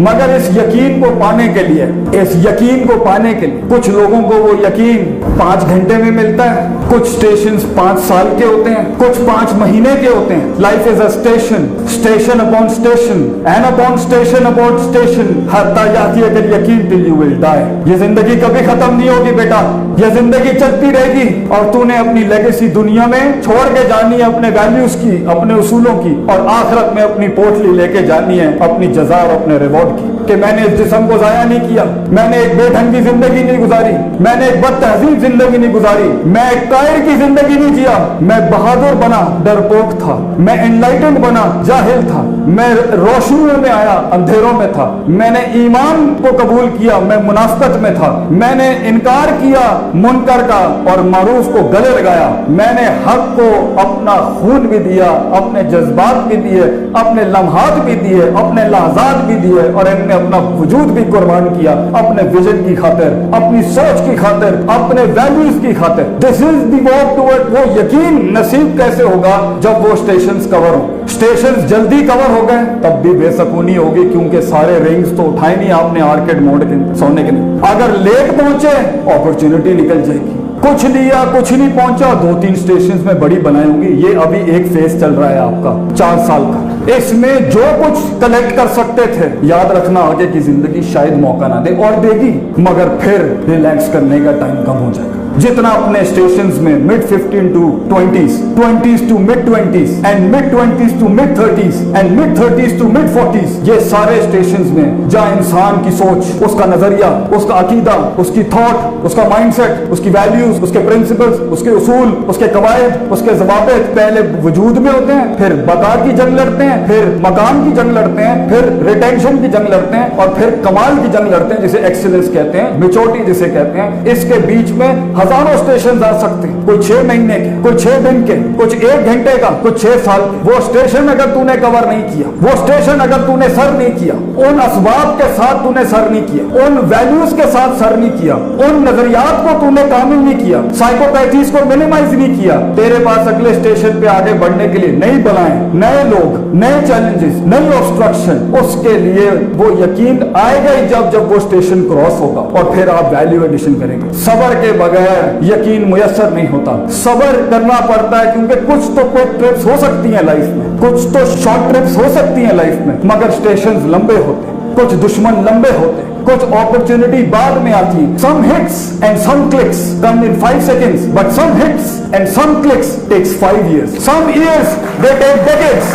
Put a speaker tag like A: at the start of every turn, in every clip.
A: मगर इस यकीन को पाने के लिए, इस यकीन को पाने के लिए कुछ लोगों को वो यकीन 5 घंटे में मिलता है, कुछ स्टेशन 5 साल के होते हैं, कुछ 5 महीने के होते हैं। Life is a station, station upon station and upon station upon station, हत्ता याती है अगर यकीन टिल यू विल डाई। ये जिंदगी कभी खत्म नहीं होगी बेटा, ये जिंदगी चलती रहेगी और तूने अपनी लेगेसी दुनिया में छोड़ के जानी है, अपने वैल्यूज की, अपने उसूलों की, और आखिरत में अपनी पोटली लेके जानी है अपनी जजा और अपने रिवॉर्ड की, कि मैंने इस जिस्म को जाया नहीं किया, मैंने एक बेढंग की जिंदगी नहीं गुजारी, मैंने एक बदतहजीब जिंदगी नहीं गुजारी, मैं एक कायर की जिंदगी नहीं जिया, मैं बहादुर बना डरपोक था, मैं एनलाइटेंड बना जाहिल था, मैं रोशनियों में आया अंधेरों में था, मैंने ईमान को कबूल किया मैं मुनाफकत में था, मैंने इनकार किया मुनकर का और मारूफ को गले लगाया, मैंने हक को अपना खून भी दिया, अपने जज्बात भी दिए, अपने लम्हात भी दिए, अपने लहजात भी दिए, और इनने अपना वजूद भी कुर्बान किया अपने विजन की खातिर, अपनी सोच की खातिर, अपने वैल्यूज की खातिर। This is the walk toward. वो यकीन नसीब कैसे होगा जब वो स्टेशंस कवर हो। स्टेशंस जल्दी कवर हो गए तब भी बेसकूनी होगी, क्योंकि सारे रिंग्स तो उठाए नहीं आपने आर्केड मोड के सोने के लिए। अगर लेट पहुंचे अपॉर्चुनिटी निकल जाएगी, कुछ लिया कुछ नहीं पहुंचा, 2-3 स्टेशन में बड़ी बनाई होंगी। ये अभी एक फेज चल रहा है आपका 4 साल का, इसमें जो कुछ कलेक्ट कर सकते थे, याद रखना आगे की जिंदगी शायद मौका ना दे, और देगी मगर फिर रिलैक्स करने का टाइम कम हो जाएगा। जितना अपने स्टेशंस में mid 15 to 20s, 20s to mid 20s and mid 20s to mid 30s and mid 30s to mid 40s, ये सारे स्टेशंस में जहाँ इंसान की सोच, उसका नजरिया, उसका अकीदा, उसकी थॉट, उसका माइंडसेट, उसकी वैल्यूज, उसके प्रिंसिपल्स, उसके उसूल, उसके कवायद, उसके ज़वाबित पहले वजूद में होते हैं, फिर बका की जंग लड़ते हैं, फिर मकाम की जंग लड़ते हैं, फिर रिटेंशन की जंग लड़ते हैं, और फिर कमाल की जंग लड़ते हैं जिसे एक्सीलेंस कहते हैं, मेच्योरिटी जिसे कहते हैं। इसके बीच में हजारों स्टेशन आ सकते हैं, कोई 6 महीने के, कोई 6 दिन के, कुछ 1 घंटे का, कुछ 6 साल के। वो स्टेशन अगर तूने कवर नहीं किया, वो स्टेशन अगर तूने सर नहीं किया, उन असबाब के साथ तूने सर नहीं किया, उन वैल्यूज के साथ सर नहीं किया, उन नजरियात को तूने कामिल नहीं किया, साइकोपैथीज को मिनिमाइज नहीं किया, तेरे पास अगले स्टेशन पे आगे बढ़ने के लिए नई बलाएं, नए लोग, नए चैलेंजेस, नई ऑब्स्ट्रक्शन, उसके लिए वो यकीन आएगा ही जब वो स्टेशन क्रॉस होगा, और फिर आप वैल्यू एडिशन करेंगे। सबर के बगैर यकीन मुयस्सर नहीं होता, सबर करना पड़ता है, क्योंकि कुछ तो क्विक ट्रिप्स हो सकती हैं लाइफ में, कुछ तो शॉर्ट ट्रिप्स हो सकती हैं लाइफ में, मगर स्टेशंस लंबे होते हैं, कुछ दुश्मन लंबे होते हैं, कुछ अपॉर्चुनिटी बाद में आती है। Some hits and some clicks come in 5 seconds, but some hits and some clicks takes 5 years, some years they take decades।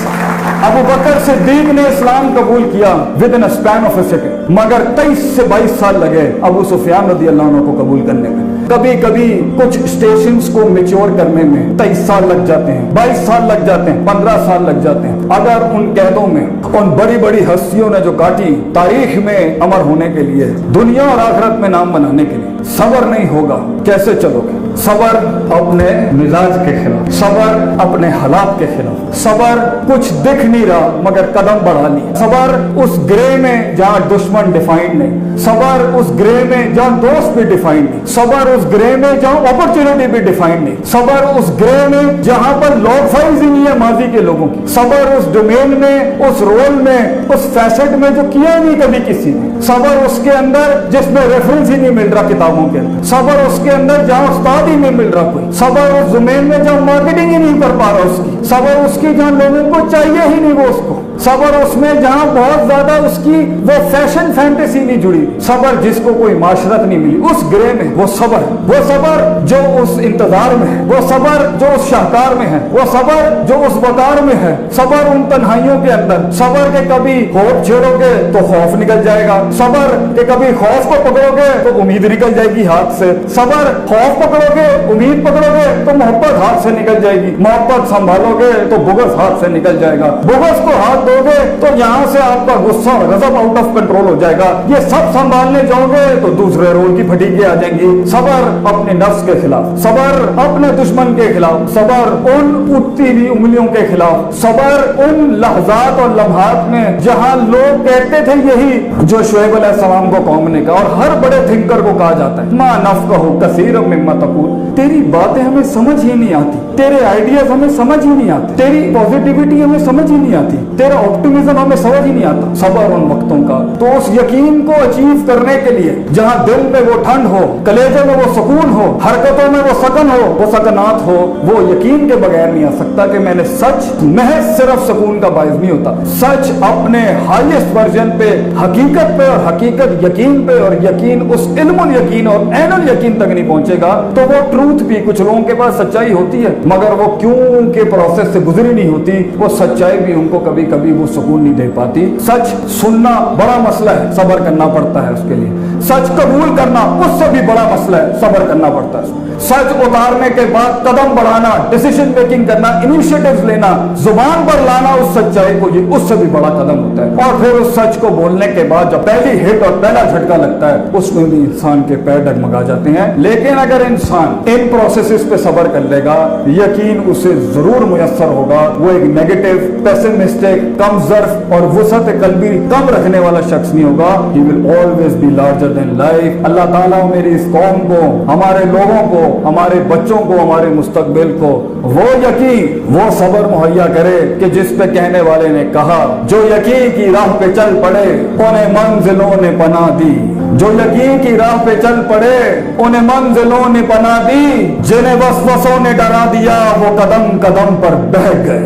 A: Abu Bakr Siddiq ने इस्लाम कबूल किया within a span of a second, मगर 23 से 22 साल लगे अबू सुफियान रज़ियल्लाहु अन्हु को कबूल करने में। कभी कभी कुछ स्टेशंस को मैच्योर करने में 23 साल लग जाते हैं, 22 साल लग जाते हैं, 15 साल लग जाते हैं। अगर उन कैदों में उन बड़ी बड़ी हस्तियों ने जो काटी तारीख में अमर होने के लिए, दुनिया और आखिरत में नाम बनाने के लिए, सबर नहीं होगा कैसे चलोगे? सबर अपने मिजाज के खिलाफ, सबर अपने हालात के खिलाफ, सबर कुछ दिख नहीं रहा मगर कदम बढ़ा लिया, सबर उस ग्रे में जहाँ दुश्मन डिफाइंड नहीं, सबर उस ग्रे में जहाँ दोस्त भी डिफाइंड नहीं, सबर उस ग्रे में जहाँ अपॉर्चुनिटी भी डिफाइंड नहीं, सबर उस ग्रे में जहाँ पर लॉग फाइल्स ही नहीं है माजी के लोगों की, सबर उस डोमेन में, उस रोल में, उस फैसेट में जो किया नहीं कभी किसी ने, सबर उसके अंदर जिसमें रेफरेंस ही नहीं मिल रहा किताबों के अंदर, सबर उसके अंदर जहाँ उस्ताद ही नहीं मिल रहा कोई, सबर उस जमीन में जहाँ मार्केटिंग ही नहीं कर पा रहा उसकी, सबर उसकी जहाँ लोगों को चाहिए ही नहीं वो उसको, सबर उसमें जहाँ बहुत ज्यादा उसकी वो फैशन फैंटेसी नहीं जुड़ी, सबर जिसको कोई माशरत नहीं मिली, उस ग्रे में वो सबर जो उस इंतजार में है, वो सबर जो उस शाहकार में है, वो सबर जो उस वकार में है, सबर उन तन्हाइयों के अंदर, सबर के कभी खौफ छेड़ोगे तो खौफ निकल जाएगा, सबर के कभी खौफ को पकड़ोगे तो उम्मीद निकल जाएगी हाथ से, सबर खौफ पकड़ोगे, उम्मीद पकड़ोगे तो मोहब्बत हाथ से निकल जाएगी, मोहब्बत संभालोगे तो बुग़्ज़ हाथ से निकल जाएगा, बुग़्ज़ को हाथ दोगे तो यहाँ से आपका गुस्सा और गज़ब आउट ऑफ कंट्रोल हो जाएगा, ये सब संभालने जाओगे तो दूसरे रोल की फटीकें आ जाएंगी। सबर अपने नफ्स के खिलाफ, सबर अपने दुश्मन के खिलाफ, सबर उन उठती हुई उंगलियों के खिलाफ, सबर उन लहजात और लम्हात में जहाँ लोग कहते थे यही जो शुएब अलैहिस्सलाम को कौम ने कहा, और हर बड़े थिंकर को कहा जाता है, मा नफ़क़हु कसीरम मिम्मा तक़ूल, तेरी बातें हमें समझ ही नहीं आती, तेरे आइडियाज हमें समझ ही नहीं आते, तेरी पॉजिटिविटी हमें समझ ही नहीं आती, तेरा ऑप्टिमिज्म हमें समझ ही नहीं आता, सबर उन वक्तों का। तो उस यकीन को अचीव करने के लिए जहाँ दिल में वो ठंड हो, कलेजे में वो सुकून हो, हरकतों में वो सकन हो, वो सकनात हो, वो यकीन के बगैर नहीं आ सकता कि मैंने सच महज सिर्फ सुकून का बाइस नहीं होता। सच अपने हाईएस्ट वर्जन पे, हकीकत पे, और हकीकत यकीन पे, और यकीन उस इल्मुल यकीन और ऐनुल यकीन तक नहीं पहुंचेगा तो वो ट्रूथ भी, कुछ लोगों के पास सच्चाई होती है मगर वो क्यों के प्रोसेस से गुजरी नहीं होती, वो सच्चाई भी उनको कभी कभी वो सुकून नहीं दे पाती। सच सुनना बड़ा मसला है, सब्र करना पड़ता है उसके लिए। सच कबूल करना उससे भी बड़ा मसला है, सब्र करना पड़ता है। सच उतारने के बाद कदम बढ़ाना, डिसीजन मेकिंग करना, इनिशिएटिव्स लेना, जुबान पर लाना उस सच्चाई को, ये उससे भी बड़ा कदम होता है। और फिर उस सच को बोलने के बाद जब पहली हिट और पहला झटका लगता है उसमें भी इंसान के पैर डगमगा जाते हैं। लेकिन अगर इंसान इन प्रोसेसेस पे सब्र कर लेगा, यकीन उसे जरूर मुयस्सर होगा। वो एक नेगेटिव, पेसिमिस्टिक, कम ज़र्फ और वुसअत कल्बी कम रखने वाला शख्स नहीं होगा। He will always be larger than life. अल्लाह ताला मेरी इस कौम को, हमारे लोगों को, हमारे बच्चों को, हमारे मुस्तकबिल को वो यकीन, वो सब्र मुहैया करे कि जिस पे कहने वाले ने कहा, जो यकीन की राह पे चल पड़े उन्हें मंजिलों ने पनाह दी। जो यकीन की राह पे चल पड़े उन्हें मंजिलों ने पनाह दी। जिन्हें वसवसों ने डरा दिया वो कदम कदम पर बह गए।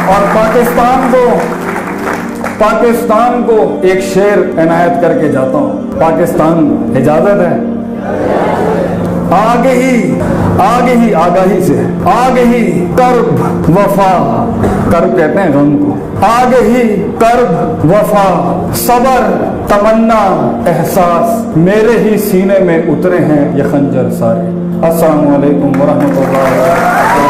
A: और पाकिस्तान को एक शेर इनायत करके जाता हूं। पाकिस्तान, इजाजत है? आगे ही आगाही से, आगे ही कर्ब वफा, कर्ब कहते हैं गम को, आगे ही कर्ब वफा, सबर, तमन्ना, एहसास, मेरे ही सीने में उतरे हैं ये खंजर सारे। अस्सलामु अलैकुम वरहमतुल्लाह।